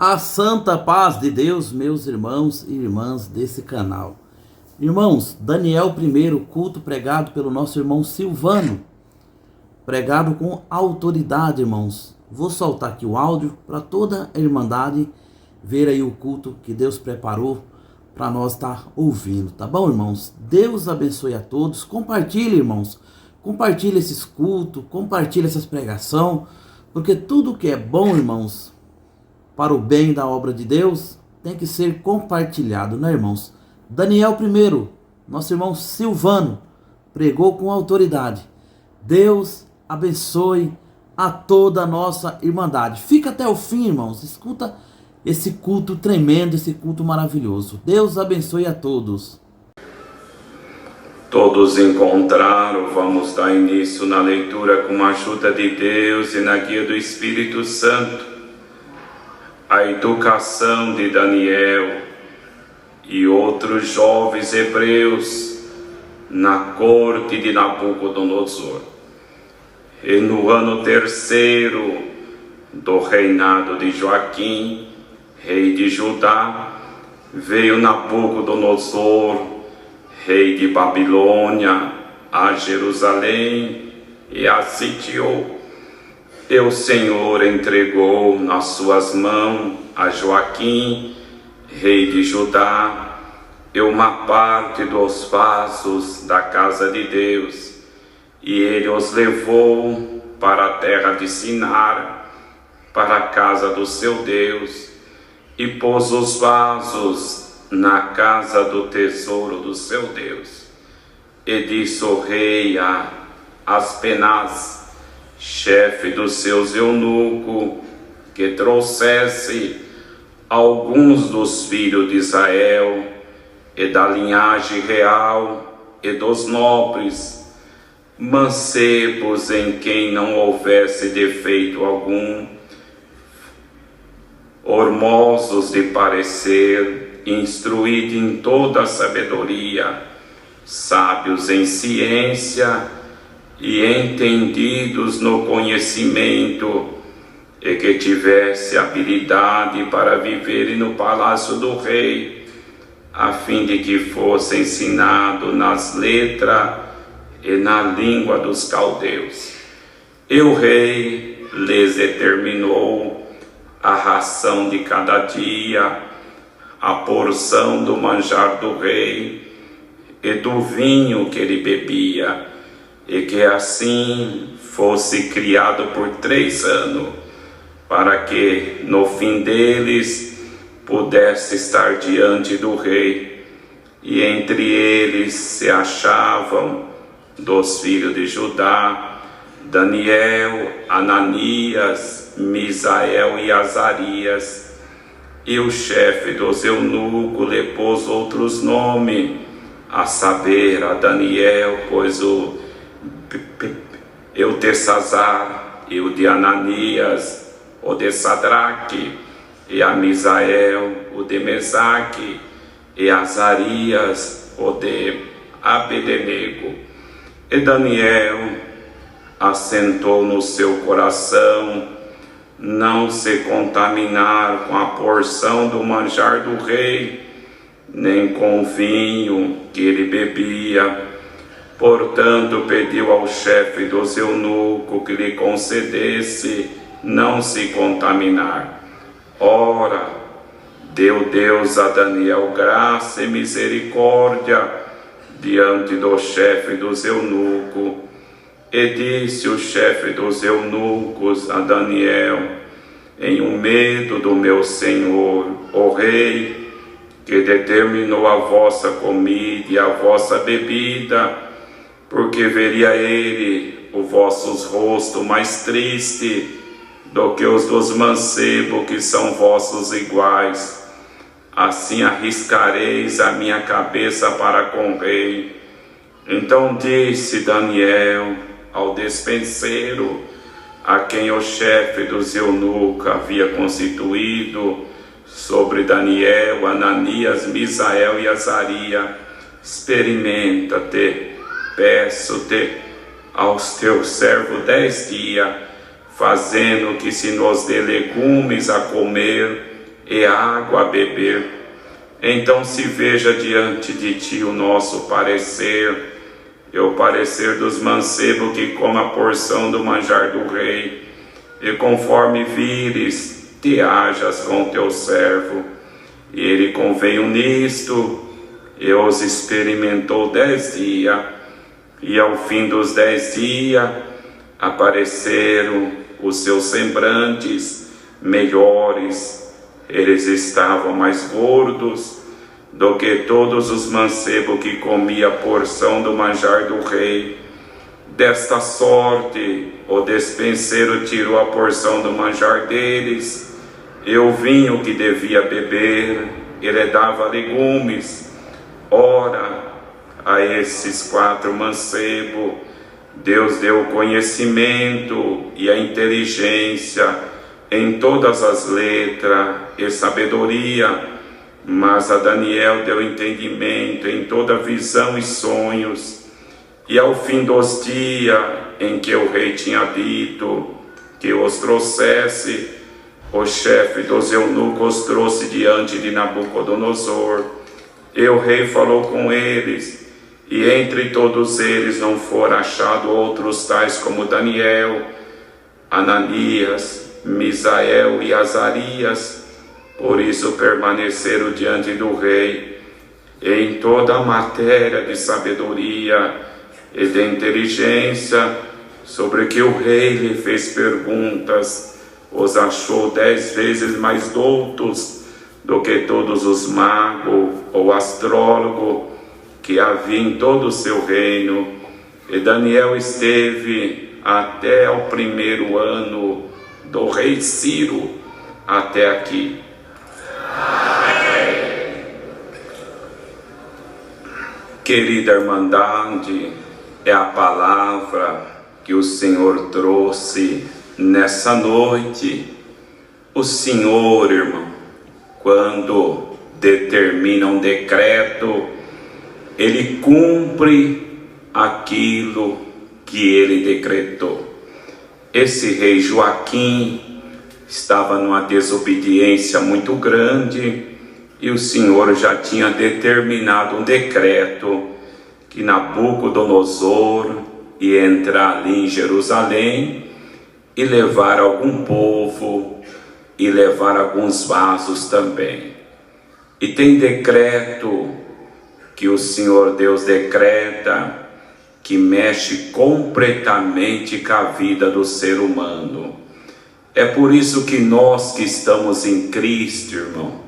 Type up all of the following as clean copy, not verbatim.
A santa paz de Deus, meus irmãos e irmãs desse canal. Irmãos, Daniel I, culto pregado pelo nosso irmão Silvano, pregado com autoridade, irmãos. Vou soltar aqui o áudio para toda a irmandade ver aí o culto que Deus preparou para nós estar ouvindo, tá bom, irmãos? Deus abençoe a todos. Compartilhe, irmãos. Compartilhe esses cultos, compartilhe essas pregações, porque tudo que é bom, irmãos, para o bem da obra de Deus, tem que ser compartilhado, né, irmãos? Daniel I, nosso irmão Silvano, pregou com autoridade. Deus abençoe a toda a nossa irmandade. Fica até o fim, irmãos. Escuta esse culto tremendo, esse culto maravilhoso. Deus abençoe a todos. Todos encontraram, vamos dar início na leitura com a ajuda de Deus e na guia do Espírito Santo. A educação de Daniel e outros jovens hebreus na corte de Nabucodonosor. E no ano terceiro do reinado de Joaquim, rei de Judá, veio Nabucodonosor, rei de Babilônia, a Jerusalém e a sitiou. E o Senhor entregou nas suas mãos a Joaquim, rei de Judá, e uma parte dos vasos da casa de Deus, e ele os levou para a terra de Sinar, para a casa do seu Deus, e pôs os vasos na casa do tesouro do seu Deus. E disse o rei a Aspenaz, chefe dos seus eunucos, que trouxesse alguns dos filhos de Israel e da linhagem real e dos nobres, mancebos em quem não houvesse defeito algum, formosos de parecer, instruídos em toda a sabedoria, sábios em ciência e entendidos no conhecimento, e que tivesse habilidade para viver no palácio do rei, a fim de que fosse ensinado nas letras e na língua dos caldeus. E o rei lhes determinou a ração de cada dia, a porção do manjar do rei e do vinho que ele bebia, e que assim fosse criado por 3 anos, para que no fim deles pudesse estar diante do rei. E entre eles se achavam dos filhos de Judá Daniel, Ananias, Misael e Azarias. E o chefe dos eunucos lhe pôs outros nomes, a saber, a Daniel, pois o Eutelsazar, e o de Ananias, o de Sadraque, e a Misael, o de Mesaque, e Azarias, o de Abednego. E Daniel assentou no seu coração não se contaminar com a porção do manjar do rei, nem com o vinho que ele bebia. Portanto, pediu ao chefe dos eunucos que lhe concedesse não se contaminar. Ora, deu Deus a Daniel graça e misericórdia diante do chefe dos eunucos. E disse o chefe dos eunucos a Daniel: em um medo do meu senhor, o rei, que determinou a vossa comida e a vossa bebida, porque veria ele o vossos rostos mais triste do que os dos mancebos que são vossos iguais. Assim arriscareis a minha cabeça para com o rei. Então disse Daniel ao despenseiro, a quem o chefe dos eunucos havia constituído sobre Daniel, Ananias, Misael e Azarias: experimenta-te, peço-te aos teus servos 10 dias, fazendo que se nos dê legumes a comer e água a beber. Então se veja diante de ti o nosso parecer, e o parecer dos mancebos que comam a porção do manjar do rei, e conforme vires, te hajas com teu servo. E ele conveio nisto, e os experimentou 10 dias, e ao fim dos 10 dias, apareceram os seus sembrantes melhores. Eles estavam mais gordos do que todos os mancebos que comia a porção do manjar do rei. Desta sorte, o despenseiro tirou a porção do manjar deles, e o vinho que devia beber, ele dava legumes. Ora, a esses 4 mancebos, Deus deu o conhecimento e a inteligência em todas as letras e sabedoria, mas a Daniel deu entendimento em toda visão e sonhos. E ao fim dos dias em que o rei tinha dito que os trouxesse, o chefe dos eunucos trouxe diante de Nabucodonosor, e o rei falou com eles, e entre todos eles não foram achados outros tais como Daniel, Ananias, Misael e Azarias. Por isso permaneceram diante do rei, e em toda a matéria de sabedoria e de inteligência, sobre que o rei lhe fez perguntas, os achou 10 vezes mais doutos do que todos os magos ou astrólogos que havia em todo o seu reino. E Daniel esteve até o 1º ano do rei Ciro, até aqui. Querida Irmandade, é a palavra que o Senhor trouxe nessa noite. O Senhor, irmão, quando determina um decreto, Ele cumpre aquilo que Ele decretou. Esse rei Joaquim estava numa desobediência muito grande, e o Senhor já tinha determinado um decreto que Nabucodonosor ia entrar ali em Jerusalém e levar algum povo e levar alguns vasos também. E tem decreto que o Senhor Deus decreta que mexe completamente com a vida do ser humano. É por isso que nós que estamos em Cristo, irmão,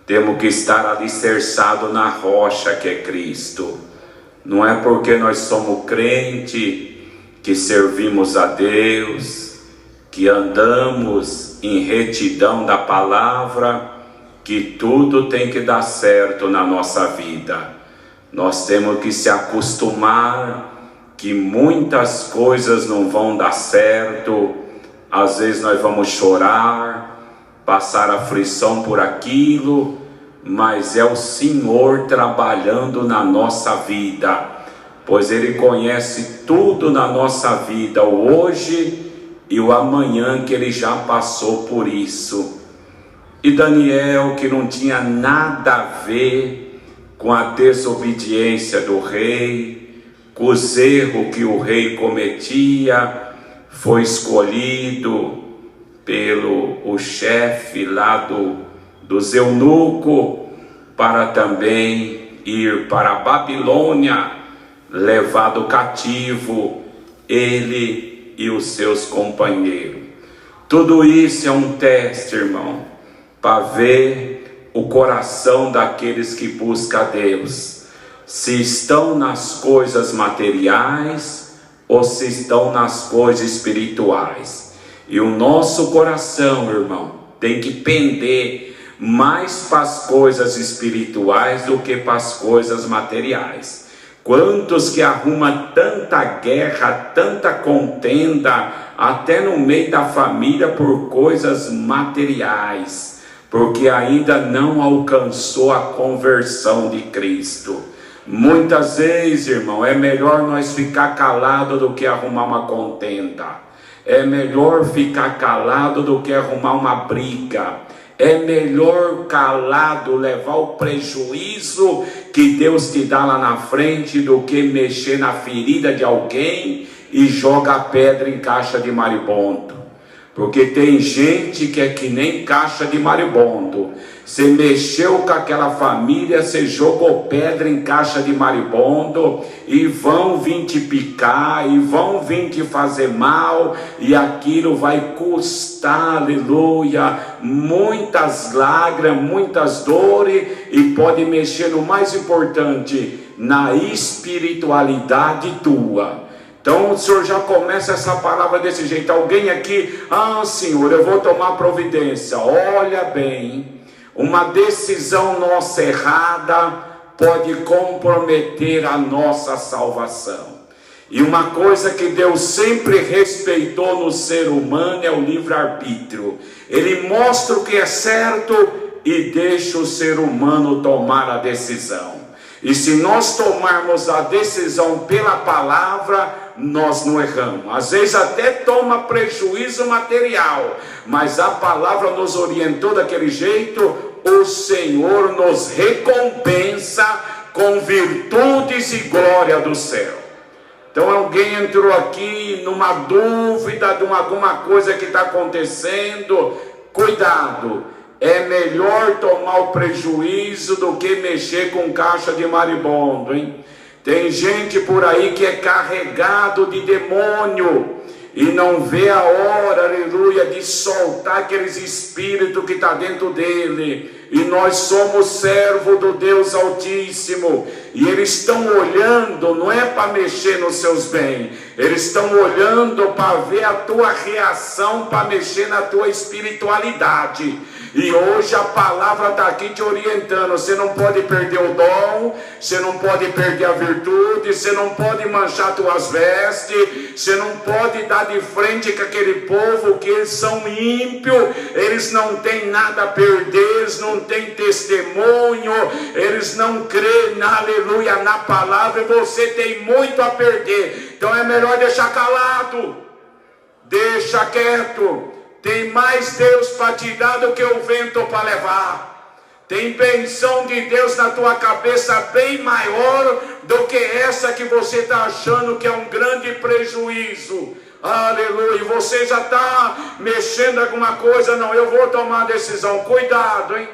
temos que estar alicerçados na rocha que é Cristo. Não é porque nós somos crente, que servimos a Deus, que andamos em retidão da palavra, que tudo tem que dar certo na nossa vida. Nós temos que se acostumar que muitas coisas não vão dar certo. Às vezes nós vamos chorar, passar aflição por aquilo, mas é o Senhor trabalhando na nossa vida, pois Ele conhece tudo na nossa vida, o hoje e o amanhã, que Ele já passou por isso. E Daniel, que não tinha nada a ver com a desobediência do rei, com os erros que o rei cometia, foi escolhido pelo o chefe lá dos eunucos para também ir para a Babilônia, levado cativo, ele e os seus companheiros. Tudo isso é um teste, irmão, para ver o coração daqueles que buscam a Deus, se estão nas coisas materiais ou se estão nas coisas espirituais. E o nosso coração, irmão, tem que pender mais para as coisas espirituais do que para as coisas materiais. Quantos que arrumam tanta guerra, tanta contenda, até no meio da família, por coisas materiais, porque ainda não alcançou a conversão de Cristo. Muitas vezes, irmão, é melhor nós ficar calado do que arrumar uma contenda. É melhor ficar calado do que arrumar uma briga. É melhor calado levar o prejuízo que Deus te dá lá na frente do que mexer na ferida de alguém e jogar pedra em caixa de maribondo. Porque tem gente que é que nem caixa de maribondo. Você mexeu com aquela família, você jogou pedra em caixa de maribondo, e vão vir te picar, e vão vir te fazer mal, e aquilo vai custar, aleluia, muitas lágrimas, muitas dores, e pode mexer no mais importante, na espiritualidade tua. Então o Senhor já começa essa palavra desse jeito. Alguém aqui, Senhor, eu vou tomar providência. Olha bem, uma decisão nossa errada pode comprometer a nossa salvação. E uma coisa que Deus sempre respeitou no ser humano é o livre-arbítrio. Ele mostra o que é certo e deixa o ser humano tomar a decisão. E se nós tomarmos a decisão pela palavra, nós não erramos. Às vezes até toma prejuízo material, mas a palavra nos orientou daquele jeito. O Senhor nos recompensa com virtudes e glória do céu. Então alguém entrou aqui numa dúvida de alguma coisa que está acontecendo, cuidado. É melhor tomar o prejuízo do que mexer com caixa de maribondo, hein? Tem gente por aí que é carregado de demônio e não vê a hora, aleluia, de soltar aqueles espíritos que está dentro dele. E nós somos servo do Deus Altíssimo, e eles estão olhando, não é para mexer nos seus bens, eles estão olhando para ver a tua reação, para mexer na tua espiritualidade. E hoje a palavra está aqui te orientando. Você não pode perder o dom, você não pode perder a virtude, você não pode manchar tuas vestes, você não pode dar de frente com aquele povo que eles são ímpios, eles não têm nada a perder, eles não têm testemunho, eles não creem, aleluia, na palavra, e você tem muito a perder. Então é melhor deixar calado, deixa quieto. Tem mais Deus para te dar do que o vento para levar. Tem bênção de Deus na tua cabeça bem maior do que essa que você está achando que é um grande prejuízo. Aleluia. E você já está mexendo alguma coisa. Não, eu vou tomar a decisão. Cuidado, hein?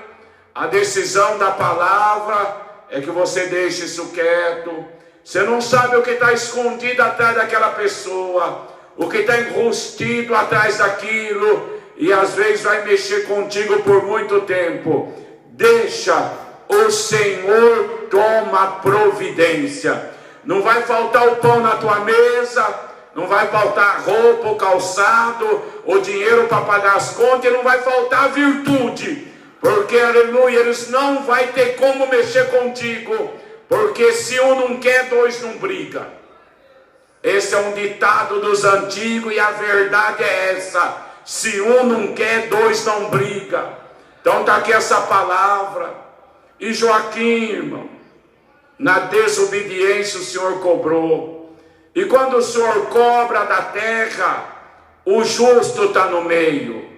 A decisão da palavra é que você deixe isso quieto. Você não sabe o que está escondido atrás daquela pessoa, o que está enrustido atrás daquilo, e às vezes vai mexer contigo por muito tempo. Deixa, o Senhor toma providência. Não vai faltar o pão na tua mesa, não vai faltar roupa, o calçado, o dinheiro para pagar as contas, e não vai faltar a virtude, porque, aleluia, eles não vai ter como mexer contigo, porque se um não quer, dois não briga. Esse é um ditado dos antigos e a verdade é essa. Se um não quer, dois não briga. Então está aqui essa palavra. E Joaquim, irmão, na desobediência o Senhor cobrou. E quando o Senhor cobra da terra, o justo está no meio.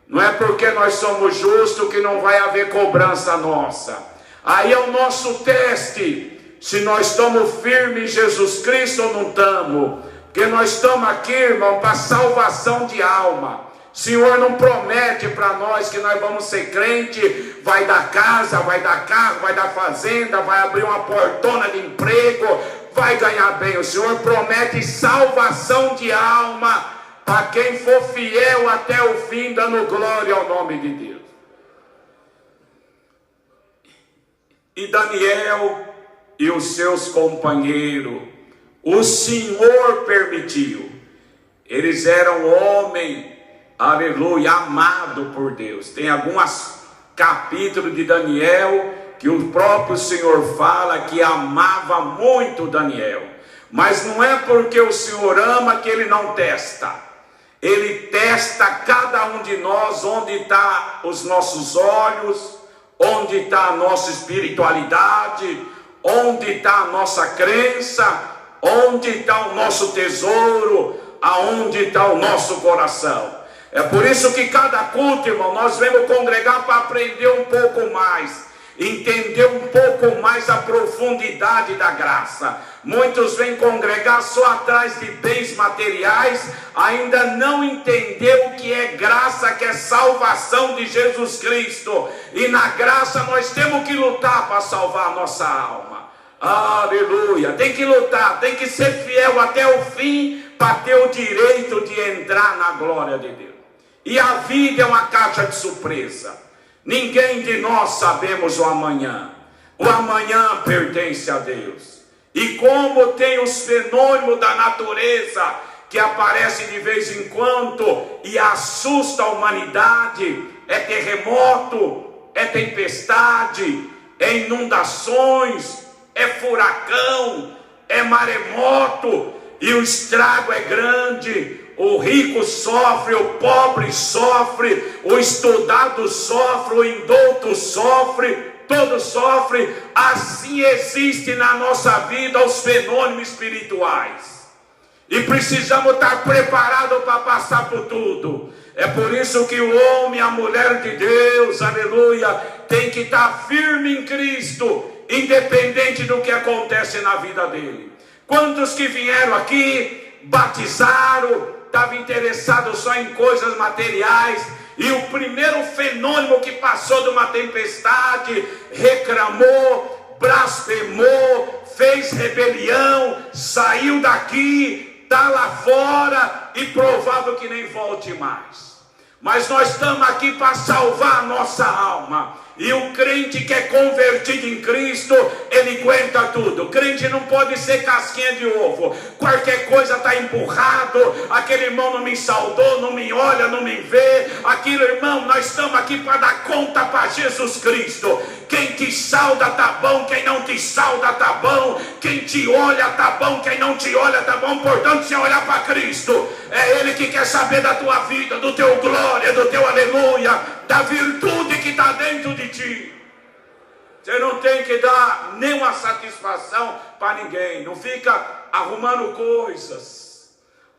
Não é porque nós somos justos que não vai haver cobrança nossa. Aí é o nosso teste. Se nós estamos firmes em Jesus Cristo ou não estamos. Porque nós estamos aqui, irmão, para salvação de alma. O Senhor não promete para nós que nós vamos ser crente, vai dar casa, vai dar carro, vai dar fazenda, vai abrir uma portona de emprego, vai ganhar bem. O Senhor promete salvação de alma para quem for fiel até o fim, dando glória ao nome de Deus. E Daniel e os seus companheiros, o Senhor permitiu. Eles eram homens, aleluia, amado por Deus. Tem alguns capítulos de Daniel que o próprio Senhor fala que amava muito Daniel. Mas não é porque o Senhor ama que Ele não testa. Ele testa cada um de nós, onde está os nossos olhos, onde está a nossa espiritualidade, onde está a nossa crença, onde está o nosso tesouro, aonde está o nosso coração. É por isso que cada culto, irmão, nós vamos congregar para aprender um pouco mais, entender um pouco mais a profundidade da graça. Muitos vêm congregar só atrás de bens materiais, ainda não entendeu o que é graça, que é salvação de Jesus Cristo. E na graça nós temos que lutar para salvar a nossa alma. Aleluia, tem que lutar, tem que ser fiel até o fim para ter o direito de entrar na glória de Deus. E a vida é uma caixa de surpresa. Ninguém de nós sabemos o amanhã. O amanhã pertence a Deus. E como tem os fenômenos da natureza que aparecem de vez em quando e assusta a humanidade, é terremoto, é tempestade, é inundações, é furacão, é maremoto, e o estrago é grande. O rico sofre, o pobre sofre, o estudado sofre, o indouto sofre, todos sofrem. Assim existe na nossa vida os fenômenos espirituais. E precisamos estar preparados para passar por tudo. É por isso que o homem e a mulher de Deus, aleluia, tem que estar firme em Cristo, independente do que acontece na vida dele. Quantos que vieram aqui, batizaram, estavam interessados só em coisas materiais, e o primeiro fenômeno que passou de uma tempestade, reclamou, blasfemou, fez rebelião, saiu daqui, está lá fora, e provável que nem volte mais. Mas nós estamos aqui para salvar a nossa alma. E o crente que é convertido em Cristo, ele aguenta tudo. O crente não pode ser casquinha de ovo. Qualquer coisa está empurrado. Aquele irmão não me saudou, não me olha, não me vê. Aquilo, irmão, nós estamos aqui para dar conta para Jesus Cristo. Quem te sauda tá bom, quem não te sauda tá bom. Quem te olha tá bom, quem não te olha tá bom. Portanto, se olhar para Cristo, é Ele que quer saber da tua vida, do teu glória, do teu aleluia, da virtude que está dentro de ti. Você não tem que dar nenhuma satisfação para ninguém. Não fica arrumando coisas.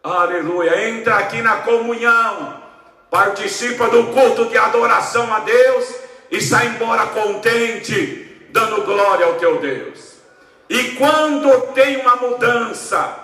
Aleluia. Entra aqui na comunhão, participa do culto de adoração a Deus e sai embora contente, dando glória ao teu Deus. E quando tem uma mudança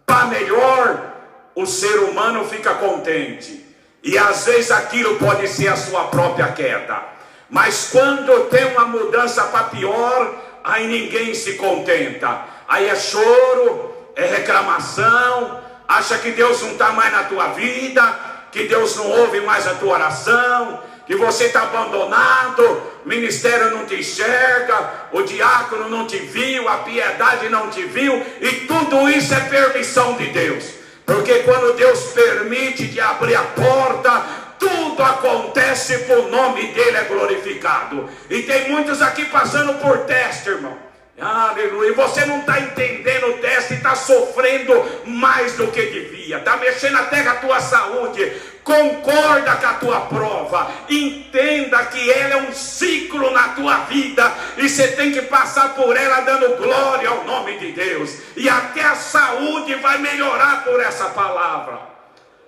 para melhor, o ser humano fica contente. E às vezes aquilo pode ser a sua própria queda. Mas quando tem uma mudança para pior, aí ninguém se contenta. Aí é choro, é reclamação, acha que Deus não está mais na tua vida, que Deus não ouve mais a tua oração, que você está abandonado, o ministério não te enxerga, o diácono não te viu, a piedade não te viu, e tudo isso é permissão de Deus. Porque quando Deus permite de abrir a porta, tudo acontece, por o nome dele é glorificado. E tem muitos aqui passando por teste, irmão. Aleluia. E você não está entendendo o teste, está sofrendo mais do que devia. Está mexendo até com a tua saúde. Concorda com a tua prova. Entenda que ela é um ciclo na tua vida. E você tem que passar por ela dando glória ao nome de Deus. E até a saúde vai melhorar por essa palavra.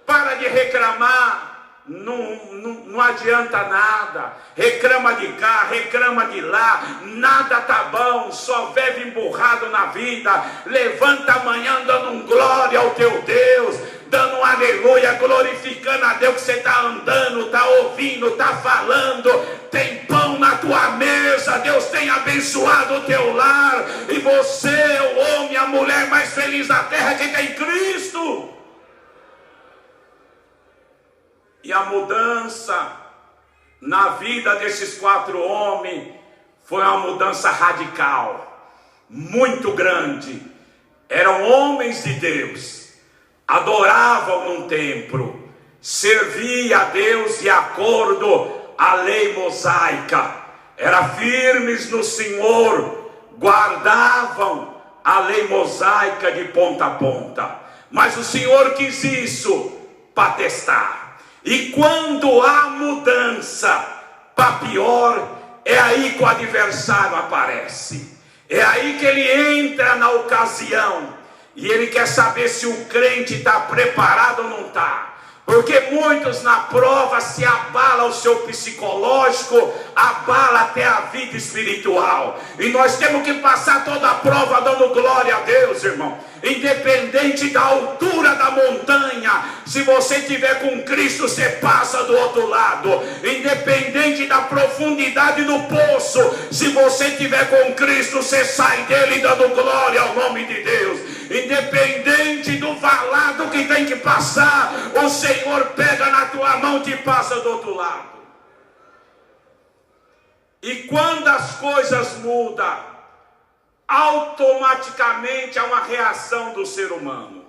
Para de reclamar. Não adianta nada. Reclama de cá, reclama de lá, nada tá bom, só vive emburrado na vida. Levanta amanhã dando um glória ao teu Deus, dando um aleluia, glorificando a Deus que você está andando, está ouvindo, está falando. Tem pão na tua mesa, Deus tem abençoado o teu lar, e você é o homem, a mulher mais feliz da terra que tem Cristo. E a mudança na vida desses 4 homens foi uma mudança radical, muito grande. Eram homens de Deus, adoravam num templo, serviam a Deus de acordo à lei mosaica, eram firmes no Senhor, guardavam a lei mosaica de ponta a ponta. Mas o Senhor quis isso para testar. E quando há mudança para pior, é aí que o adversário aparece. É aí que ele entra na ocasião. E ele quer saber se o crente está preparado ou não está. Porque muitos na prova se abala o seu psicológico, abala até a vida espiritual. E nós temos que passar toda a prova dando glória a Deus, irmão. Independente da altura da montanha, se você estiver com Cristo, você passa do outro lado. Independente da profundidade do poço, se você estiver com Cristo, você sai dele dando glória ao nome de Deus. Independente do valado que tem que passar, o Senhor pega na tua mão e te passa do outro lado. E quando as coisas mudam, automaticamente há uma reação do ser humano.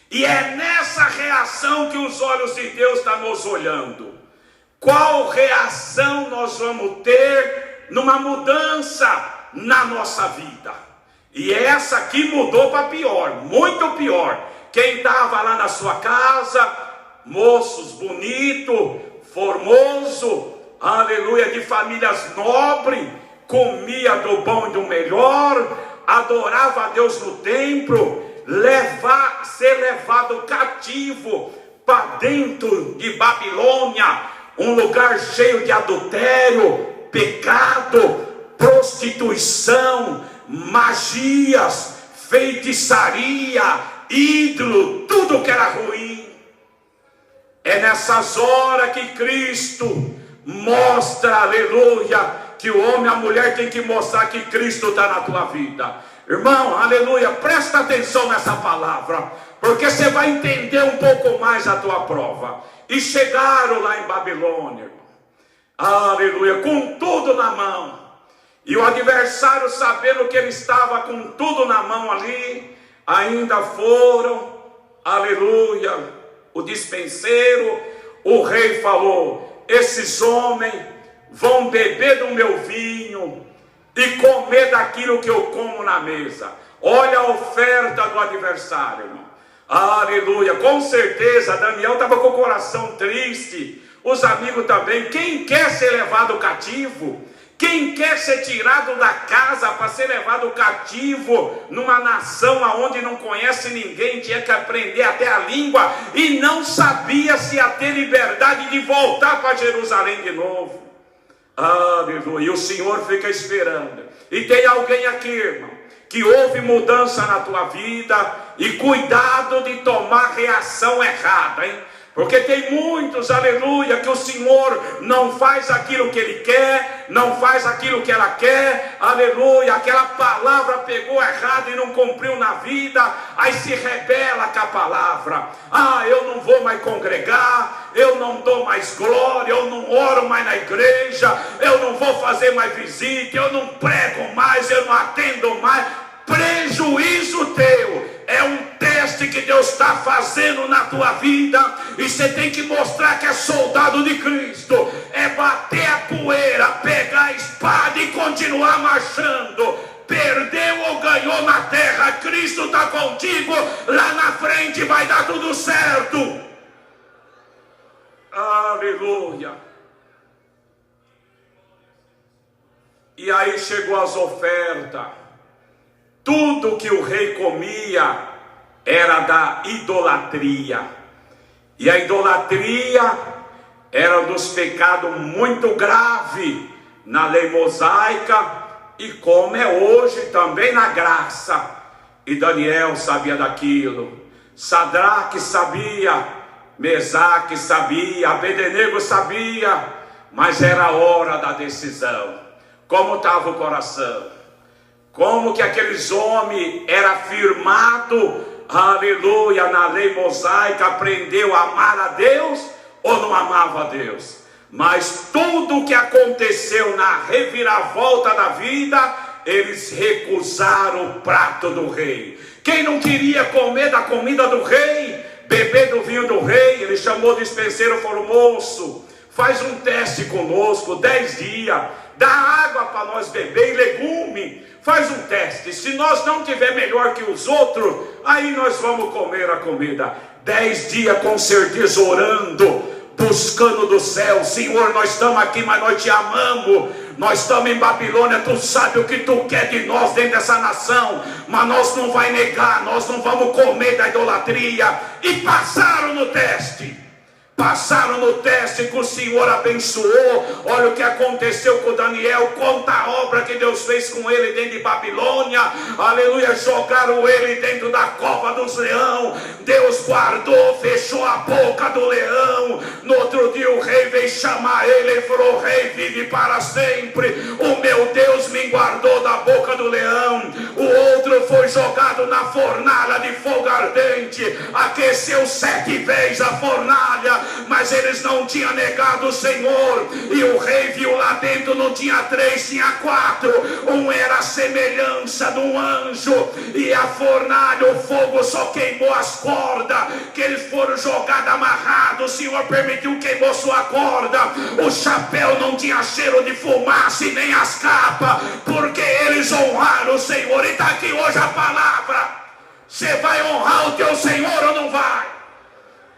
E é nessa reação que os olhos de Deus estão nos olhando. Qual reação nós vamos ter numa mudança na nossa vida? E essa aqui mudou para pior, muito pior. Quem estava lá na sua casa, moços bonitos, formoso, aleluia, de famílias nobres, comia do bom e do melhor, adorava a Deus no templo, ser levado cativo para dentro de Babilônia, um lugar cheio de adultério, pecado, prostituição, magias, feitiçaria, ídolo, tudo que era ruim. É nessas horas que Cristo mostra, aleluia, que o homem e a mulher tem que mostrar que Cristo está na tua vida. Irmão, aleluia, presta atenção nessa palavra, porque você vai entender um pouco mais a tua prova. E chegaram lá em Babilônia, aleluia, com tudo na mão. E o adversário, sabendo que ele estava com tudo na mão ali, ainda foram, aleluia, o dispenseiro, o rei falou: esses homens vão beber do meu vinho e comer daquilo que eu como na mesa. Olha a oferta do adversário, irmão. Aleluia, com certeza Daniel estava com o coração triste, os amigos também. Quem quer ser levado cativo? Quem quer ser tirado da casa para ser levado cativo numa nação onde não conhece ninguém, tinha que aprender até a língua e não sabia se ia ter liberdade de voltar para Jerusalém de novo? Aleluia, e o Senhor fica esperando. E tem alguém aqui, irmão, que houve mudança na tua vida, e cuidado de tomar reação errada, hein? Porque tem muitos, aleluia, que o Senhor não faz aquilo que Ele quer, não faz aquilo que ela quer, aleluia, aquela palavra pegou errado e não cumpriu na vida, aí se rebela com a palavra. Eu não vou mais congregar, eu não dou mais glória, eu não oro mais na igreja, eu não vou fazer mais visita, eu não prego mais, eu não atendo mais. Prejuízo teu. É um teste que Deus está fazendo na tua vida, e você tem que mostrar que é soldado de Cristo. É bater a poeira, pegar a espada e continuar marchando. Perdeu ou ganhou na terra, Cristo está contigo. Lá na frente vai dar tudo certo. Aleluia. E aí chegou as ofertas. Tudo que o rei comia era da idolatria. E a idolatria era um dos pecados muito graves na lei mosaica, e como é hoje também na graça. E Daniel sabia daquilo, Sadraque sabia, Mesaque sabia, Abednego sabia, mas era a hora da decisão. Como estava o coração? Como que aqueles homens eram firmados, aleluia, na lei mosaica, aprendeu a amar a Deus ou não amava a Deus? Mas tudo o que aconteceu na reviravolta da vida, eles recusaram o prato do rei. Quem não queria comer da comida do rei, beber do vinho do rei, ele chamou o dispenseiro e falou: moço, faz um teste conosco, 10 dias, dá água para nós beber e legume. Faz um teste, se nós não tiver melhor que os outros, aí nós vamos comer a comida. 10 dias com certeza orando, buscando do céu: Senhor, nós estamos aqui, mas nós te amamos. Nós estamos em Babilônia, tu sabe o que tu quer de nós dentro dessa nação, mas nós não vai negar, nós não vamos comer da idolatria. E passaram no teste. passaram no teste que o Senhor abençoou. Olha o que aconteceu com Daniel, quanta obra que Deus fez com ele dentro de Babilônia, aleluia. Jogaram ele dentro da cova dos leões, Deus guardou, fechou a boca do leão. No outro dia o rei veio chamar ele e falou: rei, vive para sempre, o meu Deus me guardou da boca do leão. O outro foi jogado na fornalha de fogo ardente, aqueceu 7 vezes a fornalha, mas eles não tinham negado o Senhor. E o rei viu lá dentro, não tinha 3, tinha 4. Um era a semelhança de um anjo, e a fornalha, o fogo só queimou as cordas, que eles foram jogados amarrados. O Senhor permitiu, queimou sua corda. O chapéu não tinha cheiro de fumaça e nem as capas, porque eles honraram o Senhor. E está aqui hoje a palavra: você vai honrar o teu Senhor ou não vai?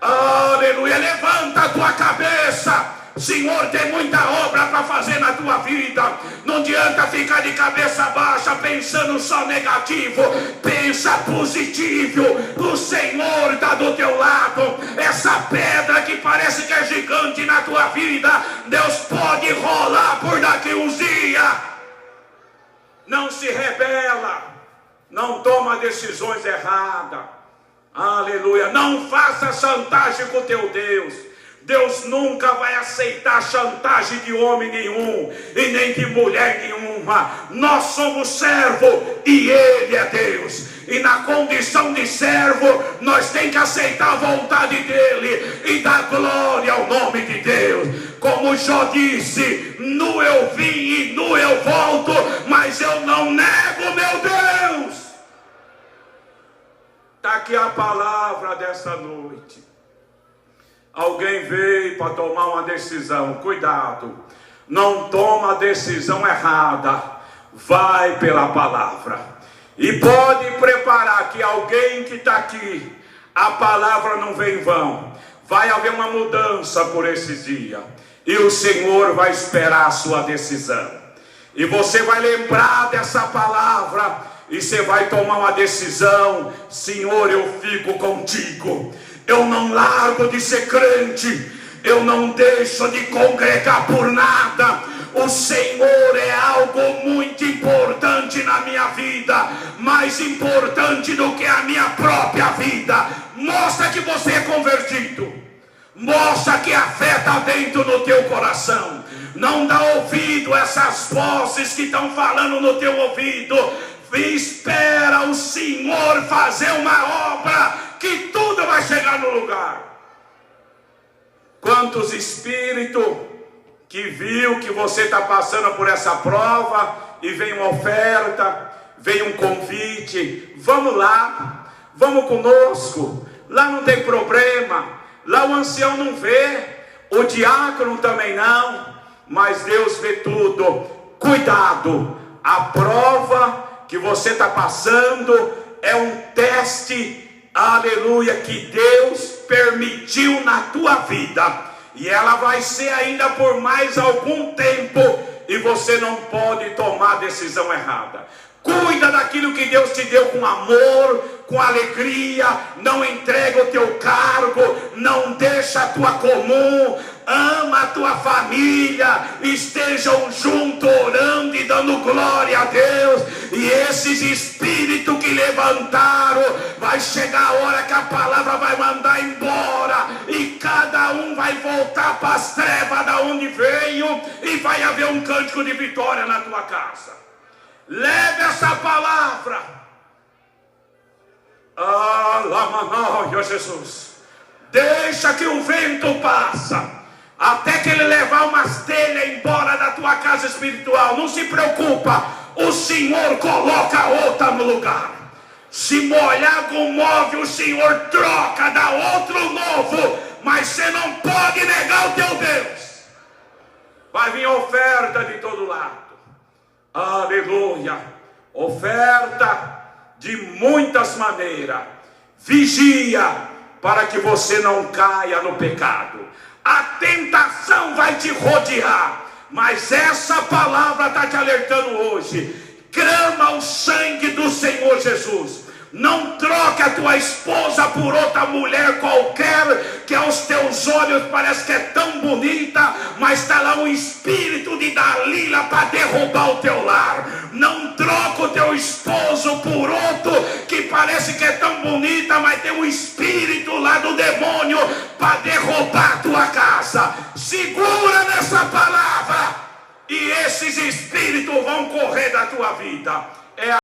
Aleluia, levanta a tua cabeça. Senhor tem muita obra para fazer na tua vida. Não adianta ficar de cabeça baixa pensando só negativo. Pensa positivo. O Senhor está do teu lado. Essa pedra que parece que é gigante na tua vida, Deus pode rolar por daqui uns dias. Não se rebela, não toma decisões erradas. Aleluia, não faça chantagem com teu Deus. Deus nunca vai aceitar chantagem de homem nenhum e nem de mulher nenhuma. Nós somos servo e Ele é Deus. E na condição de servo, nós temos que aceitar a vontade dEle e dar glória ao nome de Deus. Como Jó disse: nu eu vim e nu eu volto, mas eu não nego meu Deus. Está aqui a palavra dessa noite. Alguém veio para tomar uma decisão. Cuidado, não toma decisão errada. Vai pela palavra. E pode preparar que alguém que está aqui, a palavra não vem em vão. Vai haver uma mudança por esses dias. E o Senhor vai esperar a sua decisão. E você vai lembrar dessa palavra. E você vai tomar uma decisão: Senhor, eu fico contigo. Eu não largo de ser crente. Eu não deixo de congregar por nada. O Senhor é algo muito importante na minha vida. Mais importante do que a minha própria vida. Mostra que você é convertido. Mostra que a fé está dentro do teu coração. Não dá ouvido a essas vozes que estão falando no teu ouvido. Espera o Senhor fazer uma obra, que tudo vai chegar no lugar. Quantos espíritos que viu que você está passando por essa prova e vem uma oferta, vem um convite: vamos lá, vamos conosco, lá não tem problema, lá o ancião não vê, o diácono também não, mas Deus vê tudo. Cuidado, a prova que você está passando é um teste, aleluia, que Deus permitiu na tua vida, e ela vai ser ainda por mais algum tempo, e você não pode tomar decisão errada. Cuida daquilo que Deus te deu com amor, com alegria. Não entrega o teu cargo, não deixa a tua comum. Ama a tua família, estejam juntos orando e dando glória a Deus. E esses espíritos que levantaram, vai chegar a hora que a palavra vai mandar embora, e cada um vai voltar para as trevas da onde veio, e vai haver um cântico de vitória na tua casa. Leve essa palavra. Alamanóia, Jesus. Deixa que o vento passa, até que ele levar umas telhas embora da tua casa espiritual. Não se preocupa, o Senhor coloca outra no lugar. Se molhar com móvel, o Senhor troca, dá outro novo. Mas você não pode negar o teu Deus. Vai vir oferta de todo lado. Aleluia. Oferta de muitas maneiras. Vigia para que você não caia no pecado. A tentação vai te rodear, mas essa palavra está te alertando hoje. Clama o sangue do Senhor Jesus, Não troque a tua esposa por outra mulher qualquer, que aos teus olhos parece que é tão bonita, mas está lá um espírito de Dalila para derrubar o teu lar. Não troque o teu esposo por outro, que parece que é tão bonita, mas tem um espírito lá do demônio para derrubar a tua casa. Segura nessa palavra, e esses espíritos vão correr da tua vida.